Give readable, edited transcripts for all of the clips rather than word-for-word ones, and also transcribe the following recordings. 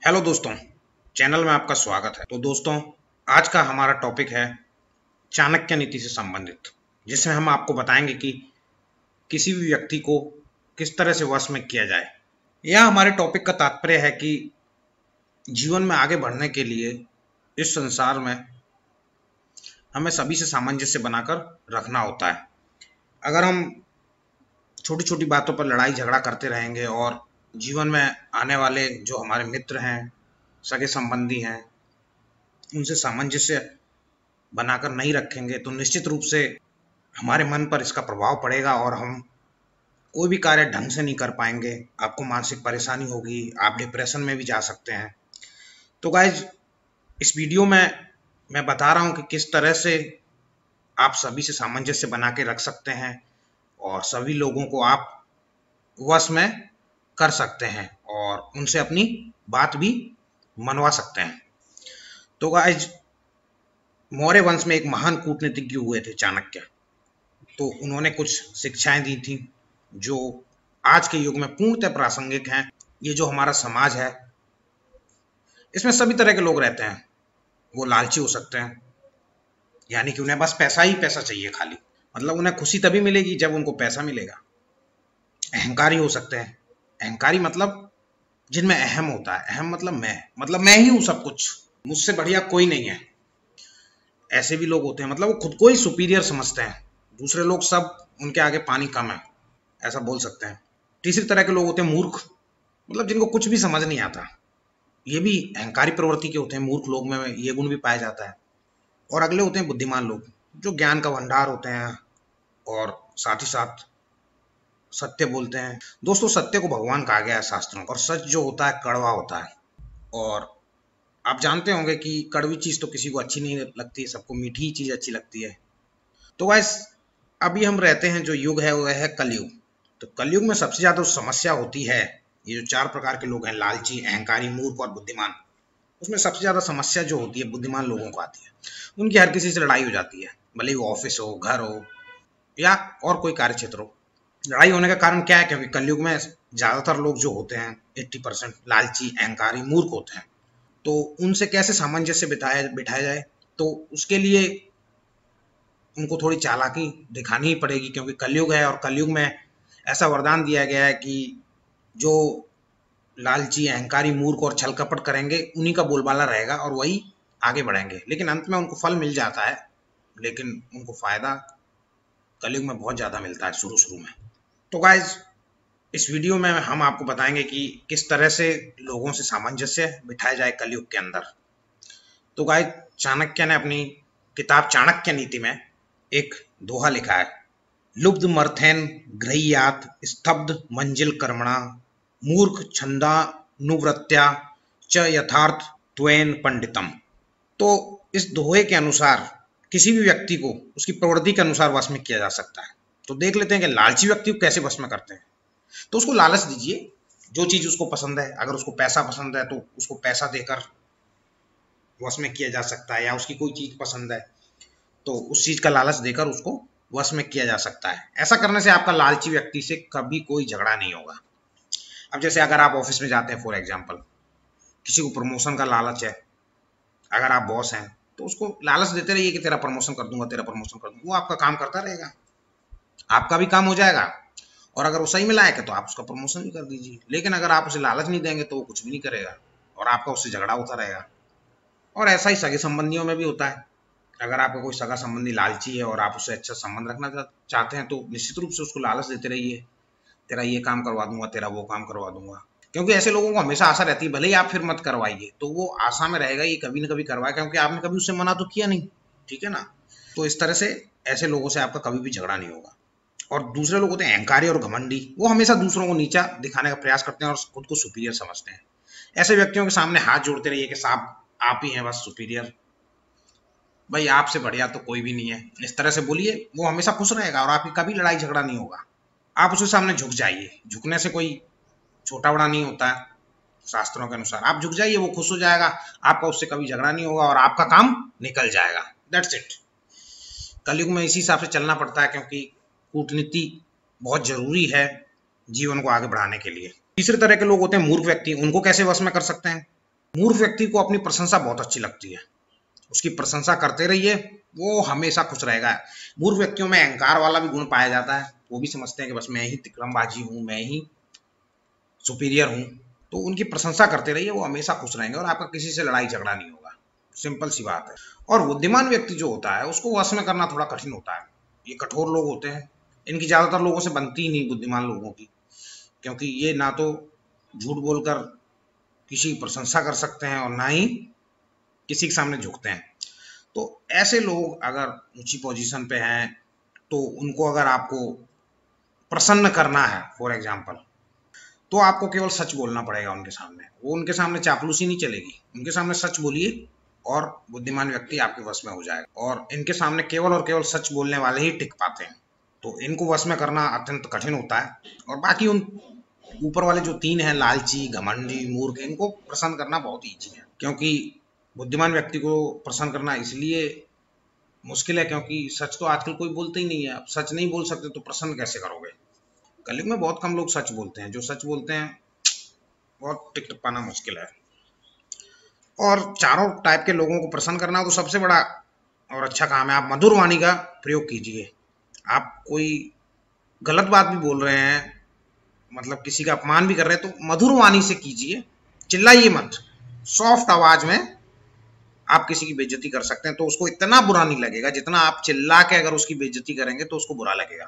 Hello दोस्तों, channel में आपका स्वागत है। तो दोस्तों, आज का हमारा टॉपिक है चाणक्य नीति से संबंधित, जिसमें हम आपको बताएंगे कि किसी भी व्यक्ति को किस तरह से वश में किया जाए। यह हमारे टॉपिक का तात्पर्य है कि जीवन में आगे बढ़ने के लिए इस संसार में हमें सभी से सामंजस्य बनाकर रखना होता है। अगर हम छोटी छोटी बातों पर लड़ाई झगड़ा करते रहेंगे और जीवन में आने वाले जो हमारे मित्र हैं, सगे संबंधी हैं, उनसे सामंजस्य बनाकर नहीं रखेंगे तो निश्चित रूप से हमारे मन पर इसका प्रभाव पड़ेगा और हम कोई भी कार्य ढंग से नहीं कर पाएंगे। आपको मानसिक परेशानी होगी, आप डिप्रेशन में भी जा सकते हैं। तो गाइज, इस वीडियो में मैं बता रहा हूं कि किस तरह से आप सभी से सामंजस्य बना के रख सकते हैं और सभी लोगों को आप वश में कर सकते हैं और उनसे अपनी बात भी मनवा सकते हैं। तो गाइज, मौर्य वंश में एक महान कूटनीतिज्ञ हुए थे चाणक्य। तो उन्होंने कुछ शिक्षाएं दी थी जो आज के युग में पूर्णतः प्रासंगिक हैं। ये जो हमारा समाज है, इसमें सभी तरह के लोग रहते हैं। वो लालची हो सकते हैं, यानी कि उन्हें बस पैसा ही पैसा चाहिए खाली, मतलब उन्हें खुशी तभी मिलेगी जब उनको पैसा मिलेगा। अहंकारी हो सकते हैं। अहंकारी मतलब जिनमें अहम होता है। अहम मतलब मैं ही हूं सब कुछ, मुझसे बढ़िया कोई नहीं है। ऐसे भी लोग होते हैं, मतलब वो खुद को ही सुपीरियर समझते हैं, दूसरे लोग सब उनके आगे पानी कम है, ऐसा बोल सकते हैं। तीसरी तरह के लोग होते हैं मूर्ख, मतलब जिनको कुछ भी समझ नहीं आता। ये भी अहंकारी प्रवृत्ति के होते हैं। मूर्ख लोग में ये गुण भी पाया जाता है। और अगले होते हैं बुद्धिमान लोग, जो ज्ञान का भंडार होते हैं और साथ ही साथ सत्य बोलते हैं। दोस्तों, सत्य को भगवान कहा गया है शास्त्रों, और सच जो होता है कड़वा होता है। और आप जानते होंगे कि कड़वी चीज तो किसी को अच्छी नहीं लगती, सबको मीठी ही चीज अच्छी लगती है। तो गाइस, अभी हम रहते हैं जो युग है वह है कलयुग। तो कलयुग में सबसे ज्यादा समस्या होती है, ये जो चार प्रकार के लोग हैं, लालची, अहंकारी, मूर्ख और बुद्धिमान, उसमें सबसे ज्यादा समस्या जो होती है बुद्धिमान लोगों को आती है। उनकी हर किसी से लड़ाई हो जाती है, भले वो ऑफिस हो, घर हो या और कोई कार्य क्षेत्र हो। लड़ाई होने का कारण क्या है? क्योंकि कलयुग में ज्यादातर लोग जो होते हैं 80% लालची, अहंकारी, मूर्ख होते हैं। तो उनसे कैसे सामंजस्य बिठाया जाए? तो उसके लिए उनको थोड़ी चालाकी दिखानी ही पड़ेगी, क्योंकि कलयुग है और कलयुग में ऐसा वरदान दिया गया है कि जो लालची, अहंकारी, मूर्ख और छल कपट करेंगे उन्हीं का बोलबाला रहेगा और वही आगे बढ़ेंगे। लेकिन अंत में उनको फल मिल जाता है, लेकिन उनको फायदा कलयुग में बहुत ज्यादा मिलता है शुरू शुरू में। तो गाइज, इस वीडियो में हम आपको बताएंगे कि किस तरह से लोगों से सामंजस्य बिठाया जाए कलयुग के अंदर। तो गाइज, चाणक्य ने अपनी किताब चाणक्य नीति में एक दोहा लिखा है, लुब्ध मर्थेन गृह्यात स्तब्ध मंजिल कर्मणा मूर्ख छंदानुवृत्त्या च यथार्थ त्वेन पंडितम। तो इस दोहे के अनुसार किसी भी व्यक्ति को उसकी प्रवृत्ति के अनुसार वश में किया जा सकता है। तो देख लेते हैं कि लालची व्यक्ति को कैसे वश में करते हैं। तो उसको लालच दीजिए, जो चीज उसको पसंद है। अगर उसको पैसा पसंद है तो उसको पैसा देकर वश में किया जा सकता है, या उसकी कोई चीज पसंद है तो उस चीज का लालच देकर उसको वश में किया जा सकता है। ऐसा करने से आपका लालची व्यक्ति से कभी कोई झगड़ा नहीं होगा। अब जैसे अगर आप ऑफिस में जाते हैं, फॉर एग्जाम्पल, किसी को प्रमोशन का लालच है, अगर आप बॉस हैं तो उसको लालच देते रहिए कि तेरा प्रमोशन कर दूंगा, तेरा प्रमोशन कर दूंगा। वो आपका काम करता रहेगा, आपका भी काम हो जाएगा, और अगर वो सही में लायक है तो आप उसका प्रमोशन भी कर दीजिए। लेकिन अगर आप उसे लालच नहीं देंगे तो वो कुछ भी नहीं करेगा और आपका उससे झगड़ा होता रहेगा। और ऐसा ही सगे संबंधियों में भी होता है। अगर आपका कोई सगा संबंधी लालची है और आप उससे अच्छा संबंध रखना चाहते हैं तो निश्चित रूप से उसको लालच देते रहिए, तेरा ये काम करवा दूंगा, तेरा वो काम करवा दूंगा। क्योंकि ऐसे लोगों को हमेशा आशा रहती है, भले ही आप फिर मत करवाइए तो वो आशा में रहेगा ये कभी ना कभी करवाए, क्योंकि आपने कभी उससे मना तो किया नहीं। ठीक है ना? तो इस तरह से ऐसे लोगों से आपका कभी भी झगड़ा नहीं होगा। और दूसरे लोग होते हैं अहंकारी और घमंडी, वो हमेशा दूसरों को नीचा दिखाने का प्रयास करते हैं और खुद को सुपीरियर समझते हैं। ऐसे व्यक्तियों के सामने हाथ जोड़ते रहिए कि साहब आप ही हैं बस सुपीरियर, भाई आपसे बढ़िया तो कोई भी नहीं है। इस तरह से बोलिए, वो हमेशा खुश रहेगा और आपकी कभी लड़ाई झगड़ा नहीं होगा। आप उसके सामने झुक जाइए, झुकने से कोई छोटा बड़ा नहीं होता है। शास्त्रों के अनुसार आप झुक जाइए, वो खुश हो जाएगा, आपका उससे कभी झगड़ा नहीं होगा और आपका काम निकल जाएगा। That's it. कलयुग में इसी हिसाब से चलना पड़ता है, क्योंकि कूटनीति बहुत जरूरी है जीवन को आगे बढ़ाने के लिए। तीसरे तरह के लोग होते हैं मूर्ख व्यक्ति। उनको कैसे वश में कर सकते हैं? मूर्ख व्यक्ति को अपनी प्रशंसा बहुत अच्छी लगती है, उसकी प्रशंसा करते रहिए, वो हमेशा खुश रहेगा। मूर्ख व्यक्तियों में अहंकार वाला भी गुण पाया जाता है, वो भी समझते हैं कि बस मैं ही तिकड़मबाजी हूँ, मैं ही सुपीरियर हूँ। तो उनकी प्रशंसा करते रहिए, वो हमेशा खुश रहेंगे और आपका किसी से लड़ाई झगड़ा नहीं होगा। सिंपल सी बात है। और बुद्धिमान व्यक्ति जो होता है उसको वश में करना थोड़ा कठिन होता है। ये कठोर लोग होते हैं, इनकी ज्यादातर लोगों से बनती ही नहीं, बुद्धिमान लोगों की, क्योंकि ये ना तो झूठ बोलकर किसी की प्रशंसा कर सकते हैं और ना ही किसी के सामने झुकते हैं। तो ऐसे लोग अगर ऊंची पोजीशन पे हैं तो उनको अगर आपको प्रसन्न करना है फॉर एग्जाम्पल, तो आपको केवल सच बोलना पड़ेगा उनके सामने। वो उनके सामने चापलूसी नहीं चलेगी, उनके सामने सच बोलिए और बुद्धिमान व्यक्ति आपके वश में हो जाएगा। और इनके सामने केवल और केवल सच बोलने वाले ही टिक पाते हैं, तो इनको वश में करना अत्यंत कठिन होता है। और बाकी उन ऊपर वाले जो तीन हैं, लालची, घमंडी, मूर्ख, इनको प्रसन्न करना बहुत ईजी है, क्योंकि बुद्धिमान व्यक्ति को प्रसन्न करना इसलिए मुश्किल है क्योंकि सच तो आजकल कोई बोलते ही नहीं है। अब सच नहीं बोल सकते तो प्रसन्न कैसे करोगे। कलयुग में बहुत कम लोग सच बोलते हैं, जो सच बोलते हैं बहुत टिक पाना मुश्किल है। और चारों टाइप के लोगों को प्रसन्न करना तो सबसे बड़ा और अच्छा काम है। आप मधुर वाणी का प्रयोग कीजिए। आप कोई गलत बात भी बोल रहे हैं, मतलब किसी का अपमान भी कर रहे हैं, तो मधुर वाणी से कीजिए, चिल्लाइए मत। सॉफ्ट आवाज में आप किसी की बेइज्जती कर सकते हैं, तो उसको इतना बुरा नहीं लगेगा जितना आप चिल्ला के अगर उसकी बेइज्जती करेंगे तो उसको बुरा लगेगा।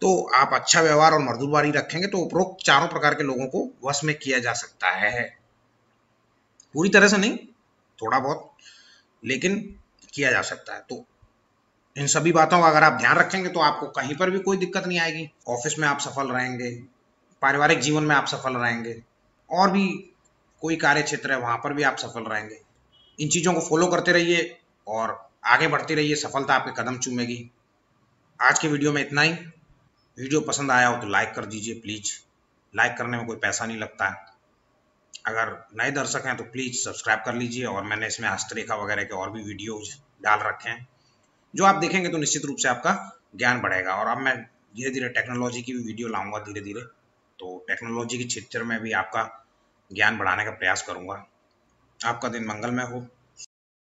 तो आप अच्छा व्यवहार और मधुर वाणी रखेंगे तो उपरोक्त चारों प्रकार के लोगों को वश में किया जा सकता है। पूरी तरह से नहीं, थोड़ा बहुत, लेकिन किया जा सकता है। तो इन सभी बातों का अगर आप ध्यान रखेंगे तो आपको कहीं पर भी कोई दिक्कत नहीं आएगी। ऑफिस में आप सफल रहेंगे, पारिवारिक जीवन में आप सफल रहेंगे, और भी कोई कार्य क्षेत्र है वहां पर भी आप सफल रहेंगे। इन चीजों को फॉलो करते रहिए और आगे बढ़ते रहिए, सफलता आपके कदम चूमेगी। आज के वीडियो में इतना ही। वीडियो पसंद आया हो तो लाइक कर दीजिए प्लीज। लाइक करने में कोई पैसा नहीं लगता है। अगर नए दर्शक हैं तो प्लीज सब्सक्राइब कर लीजिए। और मैंने इसमें हस्तरेखा वगैरह के और भी वीडियोज डाल रखे हैं, जो आप देखेंगे तो निश्चित रूप से आपका ज्ञान बढ़ेगा। और अब मैं धीरे धीरे टेक्नोलॉजी की भी वीडियो लाऊंगा धीरे धीरे, तो टेक्नोलॉजी के क्षेत्र में भी आपका ज्ञान बढ़ाने का प्रयास करूंगा। आपका दिन मंगलमय हो।